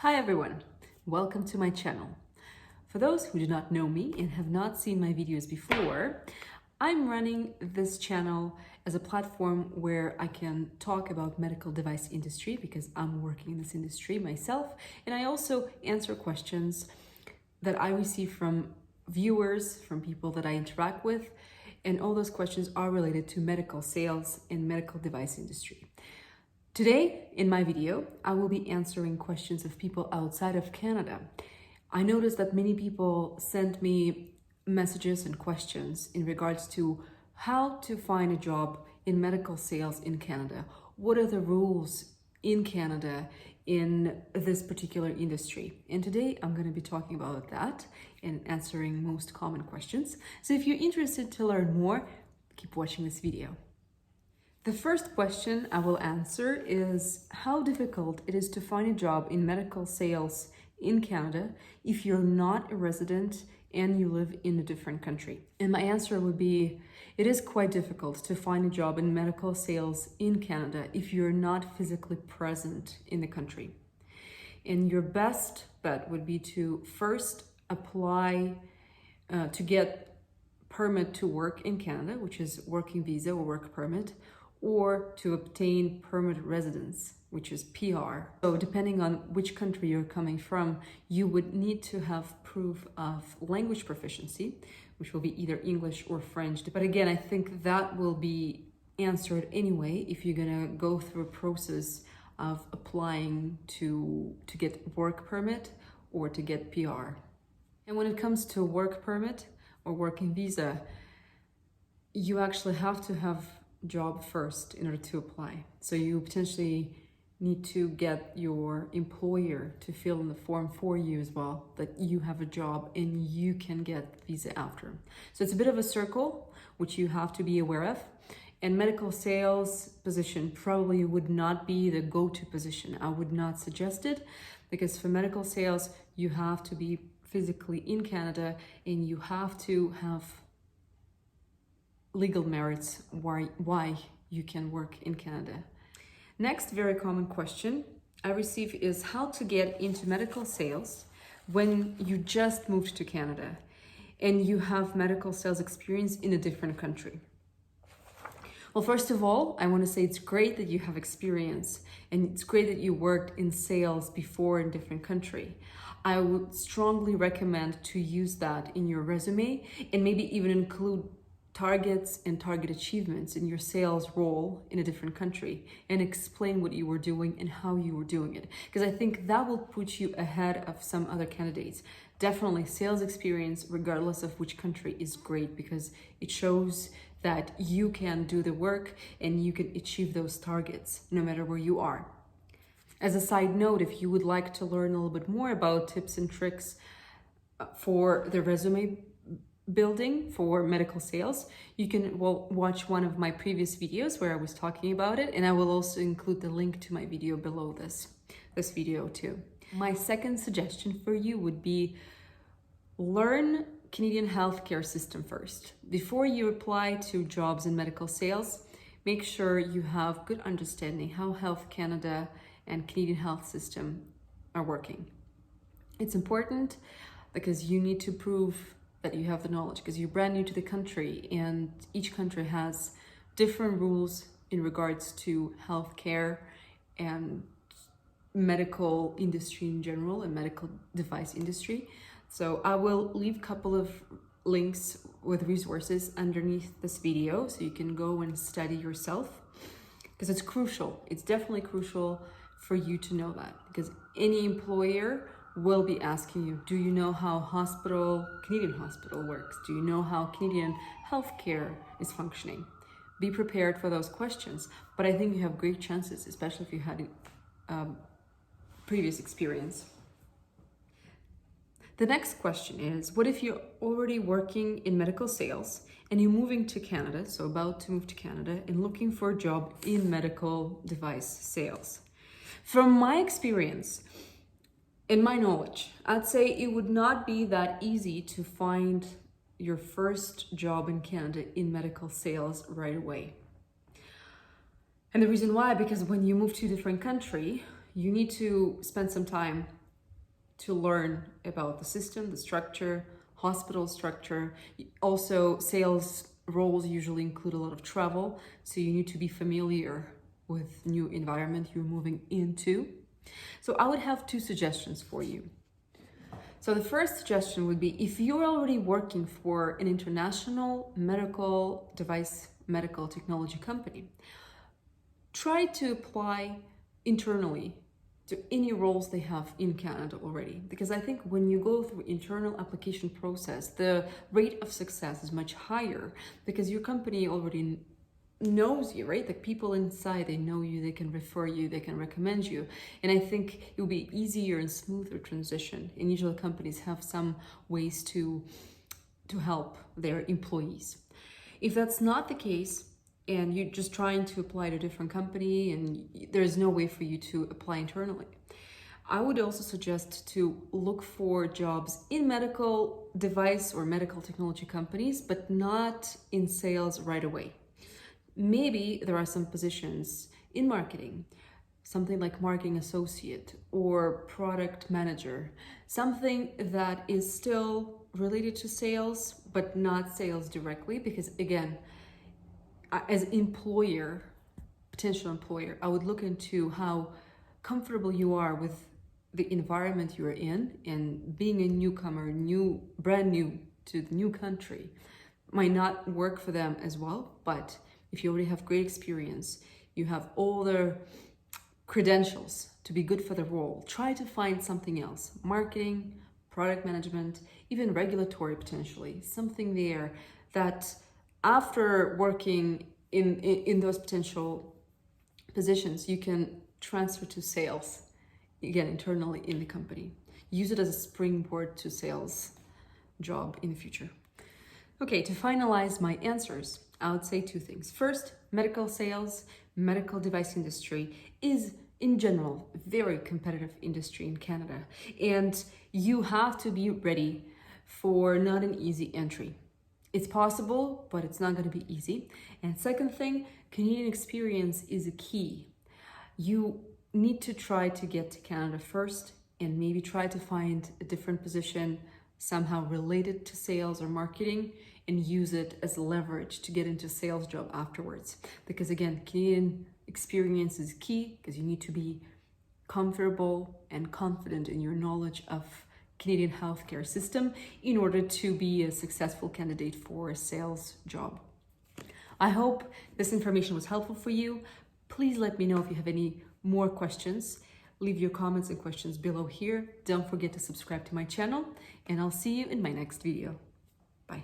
Hi everyone, welcome to my channel. For those who do not know me and have not seen my videos before, I'm running this channel as a platform where I can talk about medical device industry because I'm working in this industry myself, and I also answer questions that I receive from viewers, from people that I interact with, and all those questions are related to medical sales and medical device industry. Today, in my video, I will be answering questions of people outside of Canada. I noticed that many people sent me messages and questions in regards to how to find a job in medical sales in Canada. What are the rules in Canada in this particular industry? And today I'm going to be talking about that and answering most common questions. So if you're interested to learn more, keep watching this video. The first question I will answer is how difficult it is to find a job in medical sales in Canada if you're not a resident and you live in a different country. And my answer would be, it is quite difficult to find a job in medical sales in Canada if you're not physically present in the country. And your best bet would be to first apply to get permit to work in Canada, which is working visa or work permit, or to obtain permanent residence, which is PR. So depending on which country you're coming from, you would need to have proof of language proficiency, which will be either English or French. But again, I think that will be answered anyway if you're gonna go through a process of applying to get work permit or to get PR. And when it comes to work permit or working visa, you actually have to have job first in order to apply. So you potentially need to get your employer to fill in the form for you as well, that you have a job and you can get visa after. So it's a bit of a circle, which you have to be aware of. And medical sales position probably would not be the go-to position. I would not suggest it, because for medical sales, you have to be physically in Canada and you have to have legal merits why you can work in Canada. Next very common question I receive is how to get into medical sales when you just moved to Canada and you have medical sales experience in a different country. Well, first of all, I want to say it's great that you have experience and it's great that you worked in sales before in a different country. I would strongly recommend to use that in your resume and maybe even include targets and target achievements in your sales role in a different country and explain what you were doing and how you were doing it. Because I think that will put you ahead of some other candidates. Definitely sales experience, regardless of which country, is great because it shows that you can do the work and you can achieve those targets no matter where you are. As a side note, if you would like to learn a little bit more about tips and tricks for the resume building for medical sales, you can watch one of my previous videos where I was talking about it, and I will also include the link to my video below this video too. My second suggestion for you would be learn Canadian healthcare system first. Before you apply to jobs in medical sales, make sure you have good understanding how Health Canada and Canadian health system are working. It's important because you need to prove that you have the knowledge, because you're brand new to the country and each country has different rules in regards to healthcare and medical industry in general and medical device industry. So I will leave a couple of links with resources underneath this video so you can go and study yourself, because it's crucial. It's definitely crucial for you to know that, because any employer will be asking you, do you know how Canadian hospital works? Do you know how Canadian healthcare is functioning? Be prepared for those questions. But I think you have great chances, especially if you had previous experience. The next question is, what if you're already working in medical sales and you're moving to Canada, so about to move to Canada, and looking for a job in medical device sales? From my experience, in my knowledge, I'd say it would not be that easy to find your first job in Canada in medical sales right away. And the reason why, because when you move to a different country, you need to spend some time to learn about the system, the structure, hospital structure. Also, sales roles usually include a lot of travel, so you need to be familiar with new environment you're moving into. So I would have two suggestions for you. So the first suggestion would be, if you're already working for an international medical device, medical technology company, try to apply internally to any roles they have in Canada already. Because I think when you go through internal application process, the rate of success is much higher because your company already knows you, right? Like people inside, they know you, they can refer you, they can recommend you. And I think it will be easier and smoother transition. And usually companies have some ways to help their employees. If that's not the case, and you're just trying to apply to a different company and there's no way for you to apply internally, I would also suggest to look for jobs in medical device or medical technology companies, but not in sales right away. Maybe there are some positions in marketing, something like marketing associate or product manager, something that is still related to sales, but not sales directly, because again, as employer, potential employer, I would look into how comfortable you are with the environment you're in, and being a newcomer, brand new to the new country might not work for them as well. But if you already have great experience, you have all the credentials to be good for the role, try to find something else, marketing, product management, even regulatory potentially, something there that after working in those potential positions, you can transfer to sales, again, internally in the company. Use it as a springboard to sales job in the future. Okay, to finalize my answers, I would say two things. First, medical sales, medical device industry is in general a very competitive industry in Canada, and you have to be ready for not an easy entry. It's possible, but it's not going to be easy. And second thing, Canadian experience is a key. You need to try to get to Canada first and maybe try to find a different position somehow related to sales or marketing and use it as leverage to get into a sales job afterwards. Because again, Canadian experience is key because you need to be comfortable and confident in your knowledge of Canadian healthcare system in order to be a successful candidate for a sales job. I hope this information was helpful for you. Please let me know if you have any more questions. Leave your comments and questions below here. Don't forget to subscribe to my channel, and I'll see you in my next video. Bye.